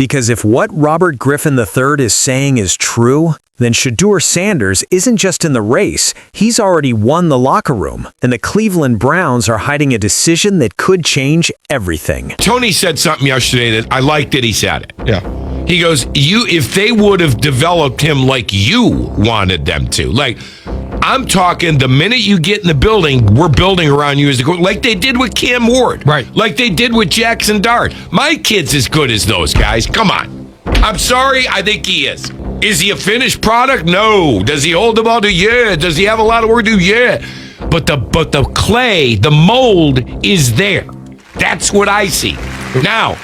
Because if what Robert Griffin III is saying is true, then Shedeur Sanders isn't just in the race, he's already won the locker room, and the Cleveland Browns are hiding a decision that could change everything. Tony said something yesterday that I liked that he said it. Yeah. He goes, if they would have developed him like you wanted them to, like, I'm talking the minute you get in the building, we're building around you as the coach, like they did with Cam Ward. Right. Like they did with Jackson Dart. My kid's as good as those guys. Come on. I'm sorry, I think he is. Is he a finished product? No. Does he hold the ball? Yeah. Does he have a lot of work to do? Yeah. But the clay, the mold is there. That's what I see. Now,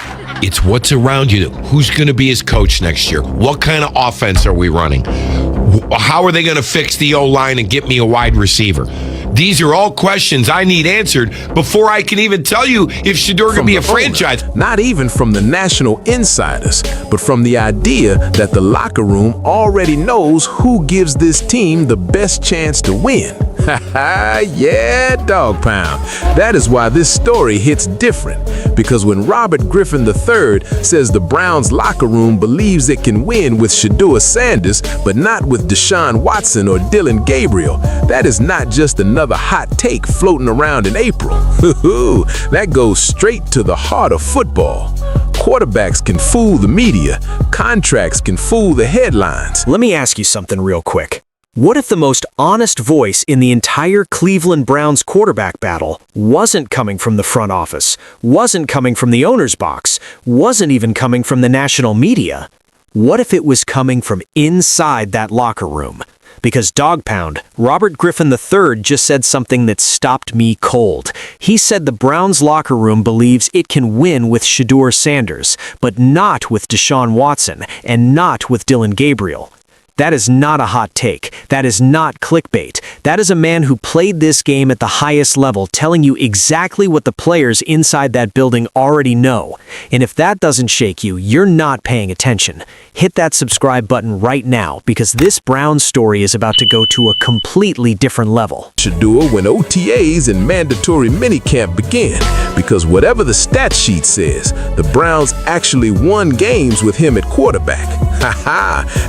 it's what's around you. Who's going to be his coach next year? What kind of offense are we running? How are they going to fix the O-line and get me a wide receiver? These are all questions I need answered before I can even tell you if Shedeur can be a franchise. Not even from the national insiders, but from the idea that the locker room already knows who gives this team the best chance to win. Yeah, dog pound. That is why this story hits different. Because when Robert Griffin III says the Browns locker room believes it can win with Shedeur Sanders, but not with Deshaun Watson or Dylan Gabriel, that is not just another hot take floating around in April. That goes straight to the heart of football. Quarterbacks can fool the media. Contracts can fool the headlines. Let me ask you something real quick. What if the most honest voice in the entire Cleveland Browns quarterback battle wasn't coming from the front office, wasn't coming from the owner's box, wasn't even coming from the national media? What if it was coming from inside that locker room? Because Dog Pound, Robert Griffin III just said something that stopped me cold. He said the Browns locker room believes it can win with Shedeur Sanders, but not with Deshaun Watson and not with Dylan Gabriel. That is not a hot take. That is not clickbait. That is a man who played this game at the highest level, telling you exactly what the players inside that building already know. And if that doesn't shake you, you're not paying attention. Hit that subscribe button right now, because this Browns story is about to go to a completely different level. Shedeur when OTAs and mandatory minicamp began, because whatever the stat sheet says, the Browns actually won games with him at quarterback.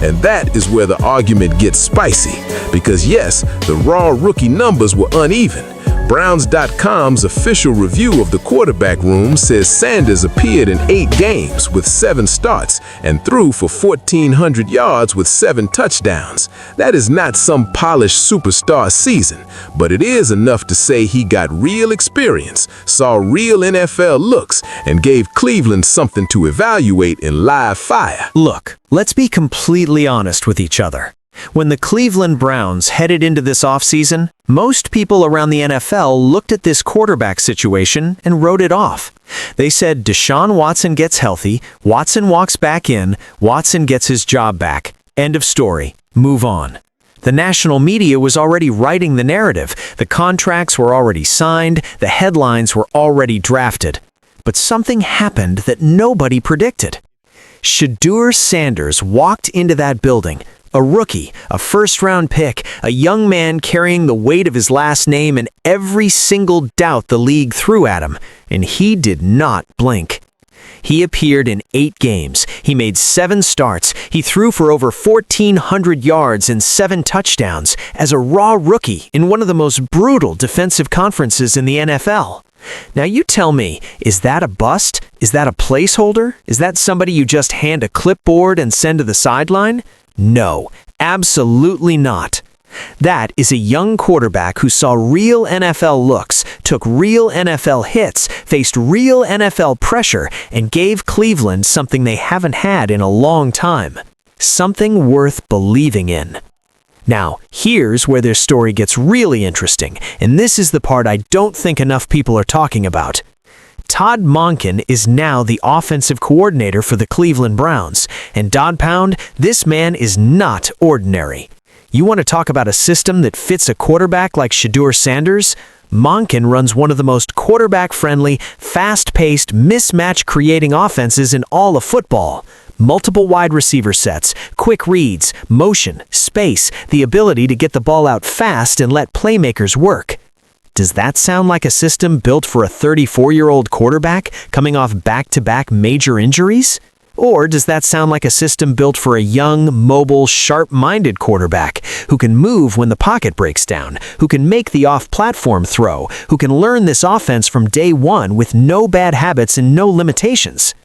And that is where the argument gets spicy, because yes, the raw rookie numbers were uneven. Browns.com's official review of the quarterback room says Sanders appeared in 8 games with 7 starts and threw for 1,400 yards with 7 touchdowns. That is not some polished superstar season, but it is enough to say he got real experience, saw real NFL looks, and gave Cleveland something to evaluate in live fire. Look, let's be completely honest with each other. When the Cleveland Browns headed into this offseason, most people around the NFL looked at this quarterback situation and wrote it off. They said Deshaun Watson gets healthy, Watson walks back in, Watson gets his job back. End of story. Move on. The national media was already writing the narrative. The contracts were already signed. The headlines were already drafted. But something happened that nobody predicted. Shedeur Sanders walked into that building. A rookie, a first-round pick, a young man carrying the weight of his last name and every single doubt the league threw at him, and he did not blink. He appeared in 8 games. He made 7 starts. He threw for over 1,400 yards and 7 touchdowns as a raw rookie in one of the most brutal defensive conferences in the NFL. Now you tell me, is that a bust? Is that a placeholder? Is that somebody you just hand a clipboard and send to the sideline? No, absolutely not. That is a young quarterback who saw real NFL looks, took real NFL hits, faced real NFL pressure, and gave Cleveland something they haven't had in a long time. Something worth believing in. Now, here's where their story gets really interesting, and this is the part I don't think enough people are talking about. Todd Monken is now the offensive coordinator for the Cleveland Browns, and Dog Pound, this man is not ordinary. You want to talk about a system that fits a quarterback like Shedeur Sanders? Monken runs one of the most quarterback-friendly, fast-paced, mismatch-creating offenses in all of football. Multiple wide receiver sets, quick reads, motion, space, the ability to get the ball out fast and let playmakers work. Does that sound like a system built for a 34-year-old quarterback coming off back-to-back major injuries? Or does that sound like a system built for a young, mobile, sharp-minded quarterback who can move when the pocket breaks down, who can make the off-platform throw, who can learn this offense from day one with no bad habits and no limitations?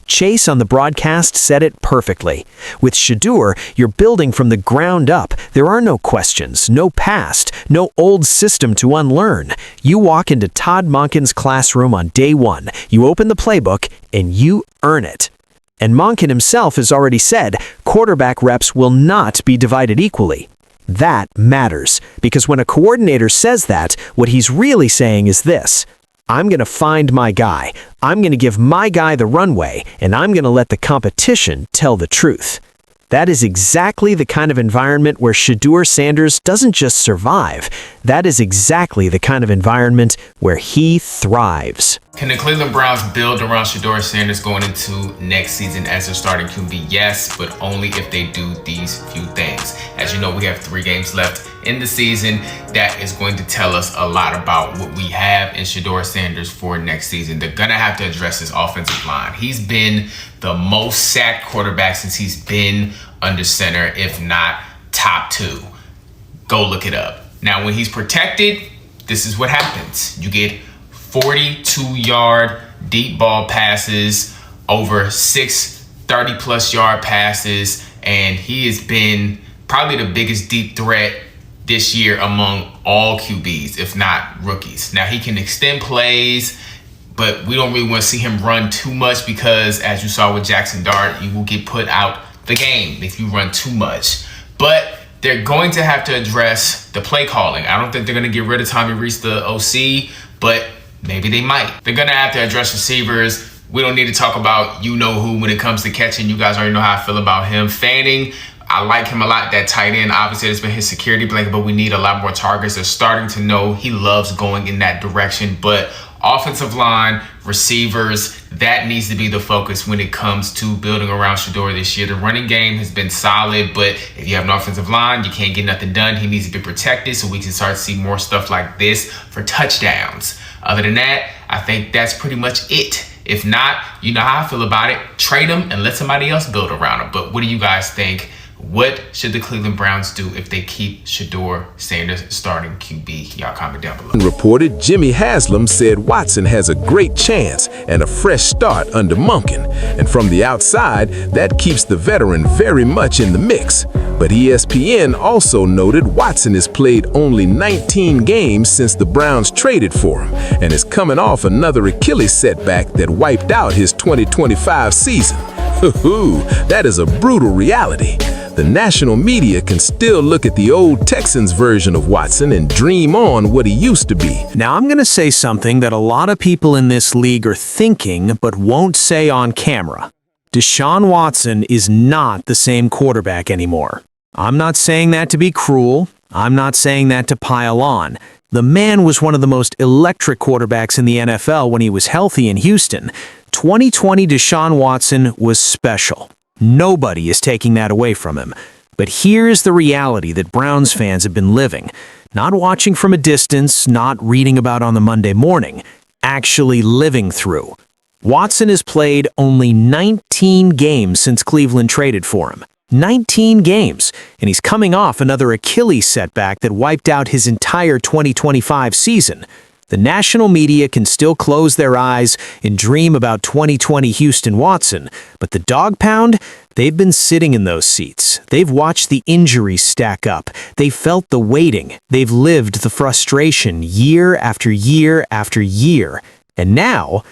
Chase on the broadcast said it perfectly. With Shedeur, you're building from the ground up. There are no questions, no past, no old system to unlearn. You walk into Todd Monken's classroom on day one, you open the playbook, and you earn it. And Monken himself has already said quarterback reps will not be divided equally. That matters, because when a coordinator says that, what he's really saying is this: I'm going to find my guy, I'm going to give my guy the runway, and I'm going to let the competition tell the truth. That is exactly the kind of environment where Shedeur Sanders doesn't just survive. That is exactly the kind of environment where he thrives. Can the Cleveland Browns build around Shedeur Sanders going into next season as their starting QB? Yes, but only if they do these few things. As you know, we have 3 games left in the season. That is going to tell us a lot about what we have in Shedeur Sanders for next season. They're going to have to address his offensive line. He's been the most sacked quarterback since he's been under center, if not top 2. Go look it up. Now, when he's protected, this is what happens. You get 42-yard deep ball passes, over 6 30-plus yard passes, and he has been probably the biggest deep threat this year among all QBs, if not rookies. Now, he can extend plays, but we don't really want to see him run too much because, as you saw with Jackson Dart, you will get put out the game if you run too much. But they're going to have to address the play calling. I don't think they're going to get rid of Tommy Reese, the OC, but maybe they might. They're going to have to address receivers. We don't need to talk about you-know-who when it comes to catching. You guys already know how I feel about him. Fanning, I like him a lot, that tight end. Obviously, it's been his security blanket, but we need a lot more targets. They're starting to know he loves going in that direction. But offensive line, receivers, that needs to be the focus when it comes to building around Shedeur this year. The running game has been solid, but if you have an offensive line, you can't get nothing done. He needs to be protected so we can start to see more stuff like this for touchdowns. Other than that, I think that's pretty much it. If not, you know how I feel about it. Trade him and let somebody else build around him. But what do you guys think? What should the Cleveland Browns do if they keep Shedeur Sanders starting QB? Y'all comment down below. Reported Jimmy Haslam said Watson has a great chance and a fresh start under Monken. And from the outside, that keeps the veteran very much in the mix. But ESPN also noted Watson has played only 19 games since the Browns traded for him and is coming off another Achilles setback that wiped out his 2025 season. That is a brutal reality. The national media can still look at the old Texans version of Watson and dream on what he used to be. Now, I'm going to say something that a lot of people in this league are thinking but won't say on camera. Deshaun Watson is not the same quarterback anymore. I'm not saying that to be cruel. I'm not saying that to pile on. The man was one of the most electric quarterbacks in the NFL when he was healthy in Houston. 2020 Deshaun Watson was special. Nobody is taking that away from him. But here's the reality that Browns fans have been living. Not watching from a distance, not reading about on the Monday morning, actually living through. Watson has played only 19 games since Cleveland traded for him. 19 games, and he's coming off another Achilles setback that wiped out his entire 2025 season. The national media can still close their eyes and dream about 2020 Houston Watson, but the dog pound, they've been sitting in those seats. They've watched the injuries stack up. They've felt the waiting. They've lived the frustration year after year after year. And now,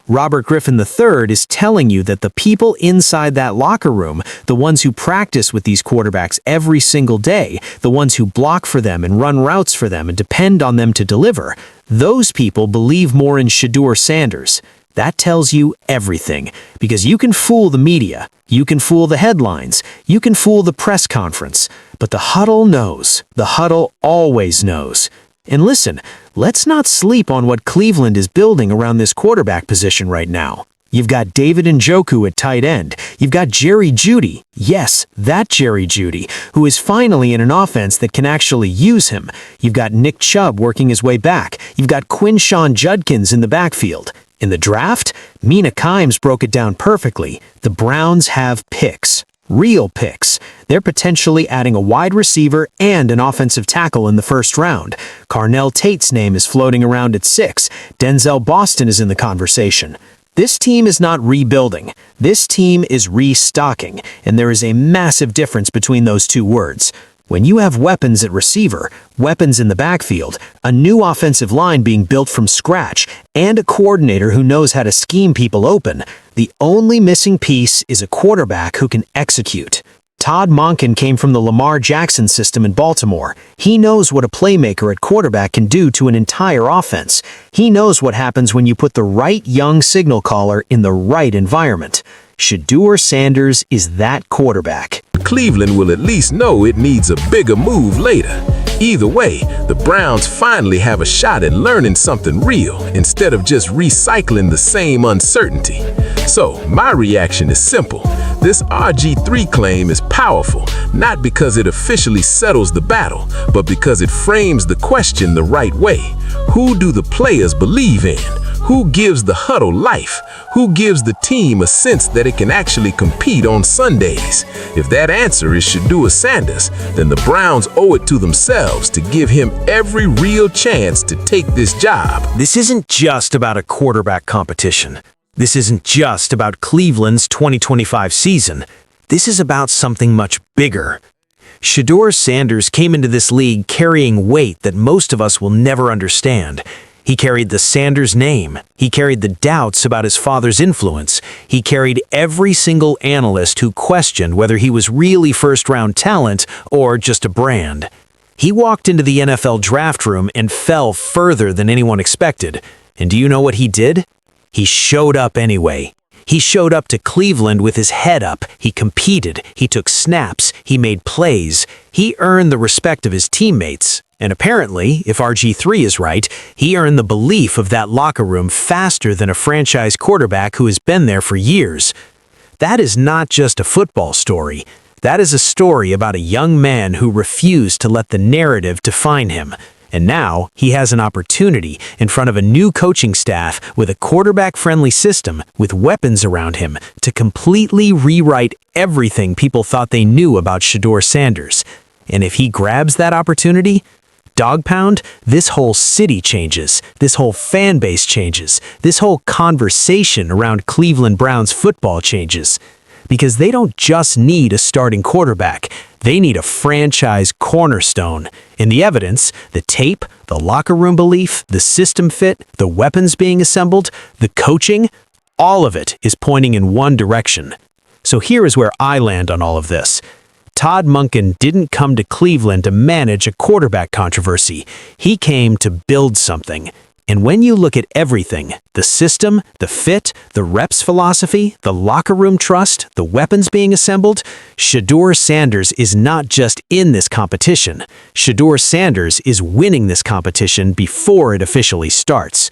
Robert Griffin III is telling you that the people inside that locker room, the ones who practice with these quarterbacks every single day, the ones who block for them and run routes for them and depend on them to deliver, those people believe more in Shedeur Sanders. That tells you everything, because you can fool the media, you can fool the headlines, you can fool the press conference, but the huddle knows. The huddle always knows. And listen, let's not sleep on what Cleveland is building around this quarterback position right now. You've got David Njoku at tight end. You've got Jerry Jeudy. Yes, that Jerry Jeudy, who is finally in an offense that can actually use him. You've got Nick Chubb working his way back. You've got Quinshon Judkins in the backfield. In the draft, Mina Kimes broke it down perfectly. The Browns have picks. Real picks. They're potentially adding a wide receiver and an offensive tackle in the first round. Carnell Tate's name is floating around at 6. Denzel Boston is in the conversation. This team is not rebuilding. This team is restocking, and there is a massive difference between those two words. When you have weapons at receiver, weapons in the backfield, a new offensive line being built from scratch, and a coordinator who knows how to scheme people open, the only missing piece is a quarterback who can execute. Todd Monken came from the Lamar Jackson system in Baltimore. He knows what a playmaker at quarterback can do to an entire offense. He knows what happens when you put the right young signal caller in the right environment. Shedeur Sanders is that quarterback. Cleveland will at least know it needs a bigger move later. Either way, the Browns finally have a shot at learning something real instead of just recycling the same uncertainty. So, my reaction is simple. This RG3 claim is powerful, not because it officially settles the battle, but because it frames the question the right way. Who do the players believe in? Who gives the huddle life? Who gives the team a sense that it can actually compete on Sundays? If that answer is Shedeur Sanders, then the Browns owe it to themselves to give him every real chance to take this job. This isn't just about a quarterback competition. This isn't just about Cleveland's 2025 season. This is about something much bigger. Shedeur Sanders came into this league carrying weight that most of us will never understand. He carried the Sanders name. He carried the doubts about his father's influence. He carried every single analyst who questioned whether he was really first-round talent or just a brand. He walked into the NFL draft room and fell further than anyone expected. And do you know what he did? He showed up anyway. He showed up to Cleveland with his head up. He competed. He took snaps. He made plays. He earned the respect of his teammates. And apparently, if RG3 is right, he earned the belief of that locker room faster than a franchise quarterback who has been there for years. That is not just a football story. That is a story about a young man who refused to let the narrative define him. And now, he has an opportunity in front of a new coaching staff with a quarterback-friendly system with weapons around him to completely rewrite everything people thought they knew about Shedeur Sanders. And if he grabs that opportunity, Dog Pound, this whole city changes, this whole fan base changes, this whole conversation around Cleveland Browns football changes. Because they don't just need a starting quarterback, they need a franchise cornerstone. And the evidence, the tape, the locker room belief, the system fit, the weapons being assembled, the coaching, all of it is pointing in one direction. So here is where I land on all of this. Todd Monken didn't come to Cleveland to manage a quarterback controversy. He came to build something. And when you look at everything, the system, the fit, the reps philosophy, the locker room trust, the weapons being assembled, Shedeur Sanders is not just in this competition. Shedeur Sanders is winning this competition before it officially starts.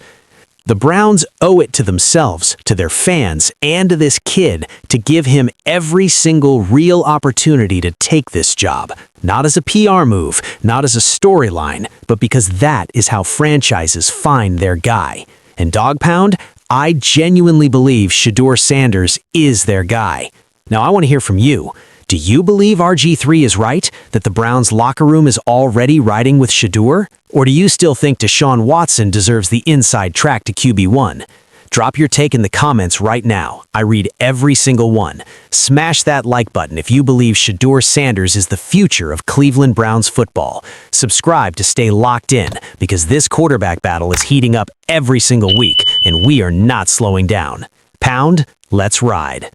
The Browns owe it to themselves, to their fans, and to this kid to give him every single real opportunity to take this job. Not as a PR move, not as a storyline, but because that is how franchises find their guy. And Dog Pound, I genuinely believe Shedeur Sanders is their guy. Now I want to hear from you. Do you believe RG3 is right, that the Browns locker room is already riding with Shedeur? Or do you still think Deshaun Watson deserves the inside track to QB1? Drop your take in the comments right now. I read every single one. Smash that like button if you believe Shedeur Sanders is the future of Cleveland Browns football. Subscribe to stay locked in, because this quarterback battle is heating up every single week, and we are not slowing down. Pound, let's ride.